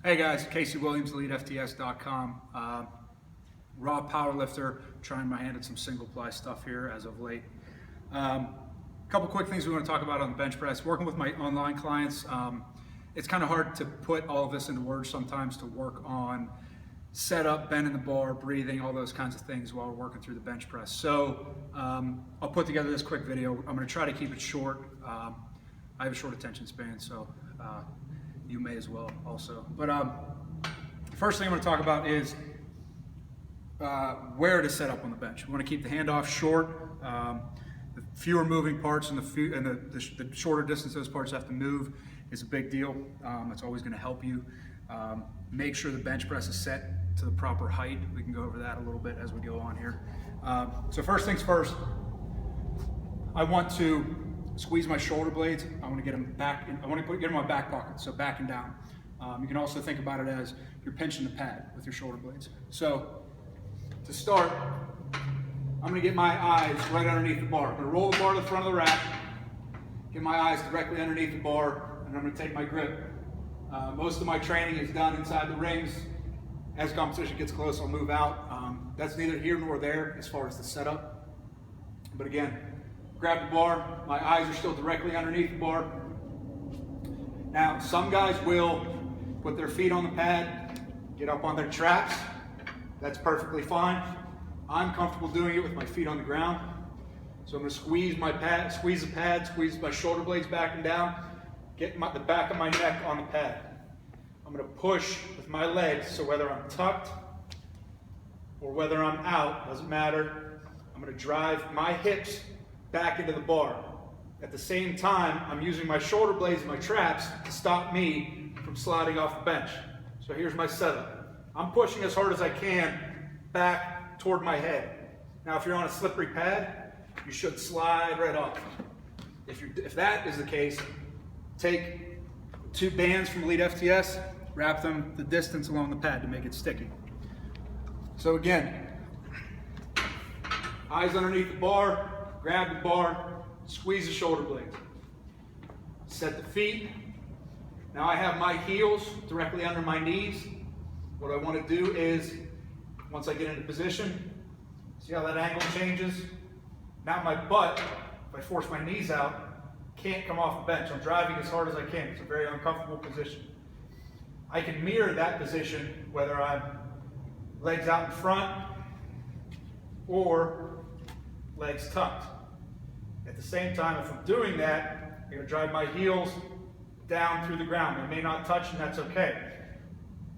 Hey guys, Casey Williams, EliteFTS.com. Raw powerlifter, trying my hand at some single ply stuff here as of late. A couple quick things we want to talk about on the bench press. Working with my online clients, it's kind of hard to put all of this into words sometimes, to work on setup, bending the bar, breathing, all those kinds of things while we're working through the bench press. So I'll put together this quick video. I'm going to try to keep it short. I have a short attention span, so you may as well also. But first thing I'm going to talk about is where to set up on the bench. We want to keep the handoff short. The fewer moving parts and the shorter distance those parts have to move is a big deal. It's always going to help you. Make sure the bench press is set to the proper height. We can go over that a little bit as we go on here. So first things first, I want to squeeze my shoulder blades. I want to get them back. I want to get them in my back pocket, so back and down. You can also think about it as you're pinching the pad with your shoulder blades. So to start, I'm going to get my eyes right underneath the bar. I'm going to roll the bar to the front of the rack, get my eyes directly underneath the bar, and I'm going to take my grip. Most of my training is done inside the rings. As competition gets close, I'll move out. That's neither here nor there as far as the setup. But again, grab the bar, my eyes are still directly underneath the bar. Now, some guys will put their feet on the pad, get up on their traps. That's perfectly fine. I'm comfortable doing it with my feet on the ground. So I'm going to squeeze my pad, squeeze the pad, squeeze my shoulder blades back and down, get the back of my neck on the pad. I'm going to push with my legs, so whether I'm tucked or whether I'm out, doesn't matter. I'm going to drive my hips back into the bar. At the same time, I'm using my shoulder blades and my traps to stop me from sliding off the bench. So here's my setup. I'm pushing as hard as I can back toward my head. Now, if you're on a slippery pad, you should slide right off. If that is the case, take 2 bands from EliteFTS, wrap them the distance along the pad to make it sticky. So again, eyes underneath the bar, grab the bar, squeeze the shoulder blades. Set the feet. Now I have my heels directly under my knees. What I want to do is, once I get into position, see how that angle changes? Now my butt, if I force my knees out, can't come off the bench. I'm driving as hard as I can. It's a very uncomfortable position. I can mirror that position whether I'm legs out in front or legs tucked. At the same time, if I'm doing that, I'm going to drive my heels down through the ground. They may not touch, and that's okay.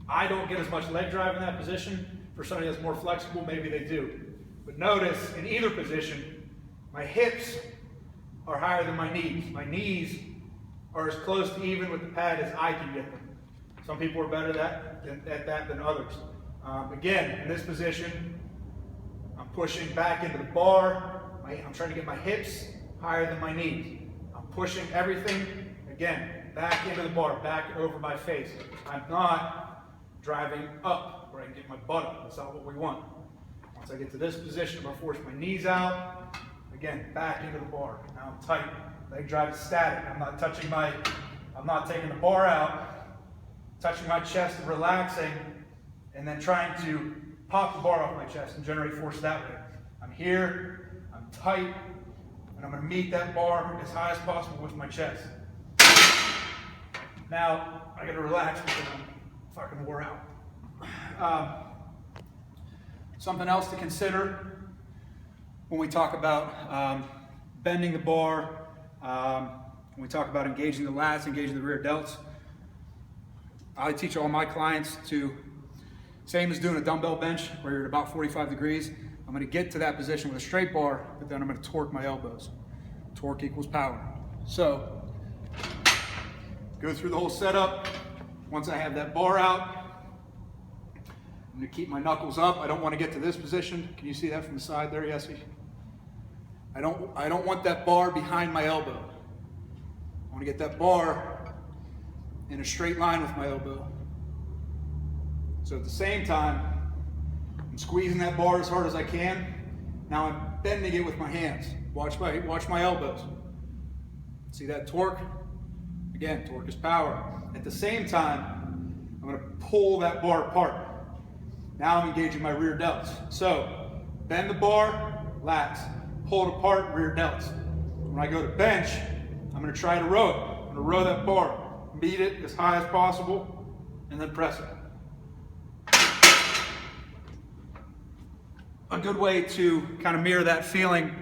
I don't get as much leg drive in that position. For somebody that's more flexible, maybe they do. But notice, in either position, my hips are higher than my knees. My knees are as close to even with the pad as I can get them. Some people are better at that than others. Again, in this position, I'm pushing back into the bar. I'm trying to get my hips higher than my knees. I'm pushing everything, again, back into the bar, back over my face. I'm not driving up where I can get my butt up. That's not what we want. Once I get to this position, I'm going to force my knees out. Again, back into the bar. Now I'm tight. Leg drive is static. I'm not taking the bar out, touching my chest and relaxing, and then trying to pop the bar off my chest and generate force that way. I'm here, I'm tight, and I'm going to meet that bar as high as possible with my chest. Now, I got to relax because I'm fucking wore out. Something else to consider when we talk about bending the bar, when we talk about engaging the lats, engaging the rear delts. I teach all my clients to, same as doing a dumbbell bench where you're at about 45 degrees, I'm going to get to that position with a straight bar, but then I'm going to torque my elbows. Torque equals power. So, go through the whole setup. Once I have that bar out, I'm going to keep my knuckles up. I don't want to get to this position. Can you see that from the side there, Yessie? I don't want that bar behind my elbow. I want to get that bar in a straight line with my elbow. So at the same time, I'm squeezing that bar as hard as I can. Now I'm bending it with my hands. Watch my elbows. See that torque? Again, torque is power. At the same time, I'm going to pull that bar apart. Now I'm engaging my rear delts. So bend the bar, lats, pull it apart, rear delts. When I go to bench, I'm going to try to row it. I'm going to row that bar, meet it as high as possible, and then press it. A good way to kind of mirror that feeling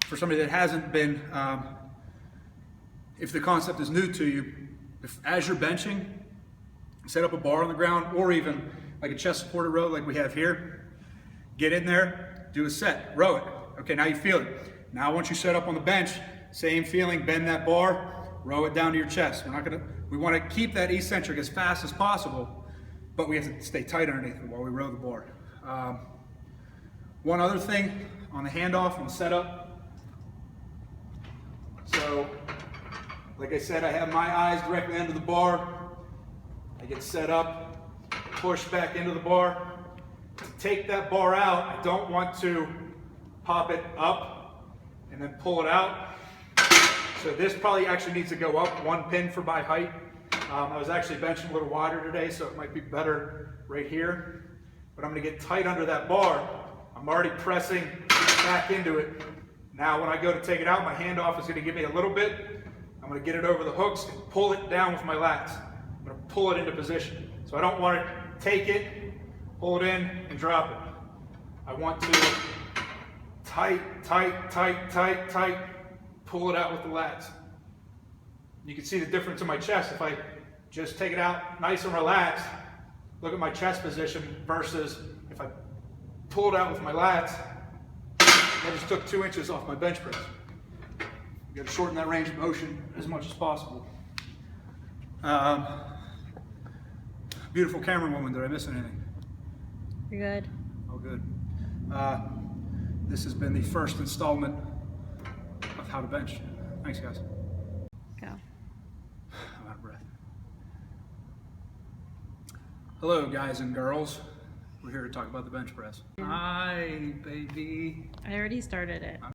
for somebody that hasn't been, if the concept is new to you, as you're benching, set up a bar on the ground, or even like a chest supported row like we have here. Get in there, do a set, row it. Okay, now you feel it. Now once you set up on the bench, same feeling, bend that bar, row it down to your chest. We want to keep that eccentric as fast as possible, but we have to stay tight underneath it while we row the bar. One other thing on the handoff and setup. So, like I said, I have my eyes directly under the bar. I get set up, push back into the bar. To take that bar out, I don't want to pop it up and then pull it out. So this probably actually needs to go up 1 pin for my height. I was actually benching a little wider today, so it might be better right here. But I'm going to get tight under that bar. I'm already pressing back into it. Now when I go to take it out, my handoff is going to give me a little bit. I'm going to get it over the hooks and pull it down with my lats. I'm going to pull it into position. So I don't want to take it, pull it in, and drop it. I want to tight, tight, tight, tight, tight, pull it out with the lats. You can see the difference in my chest. If I just take it out nice and relaxed, look at my chest position versus if I pull it out with my lats, I just took 2 inches off my bench press. You got to shorten that range of motion as much as possible. Beautiful camera woman, did I miss anything? You're good. Oh, good. This has been the first installment of How to Bench. Thanks, guys. Go. I'm out of breath. Hello, guys and girls. We're here to talk about the bench press. Hi, baby. I already started it.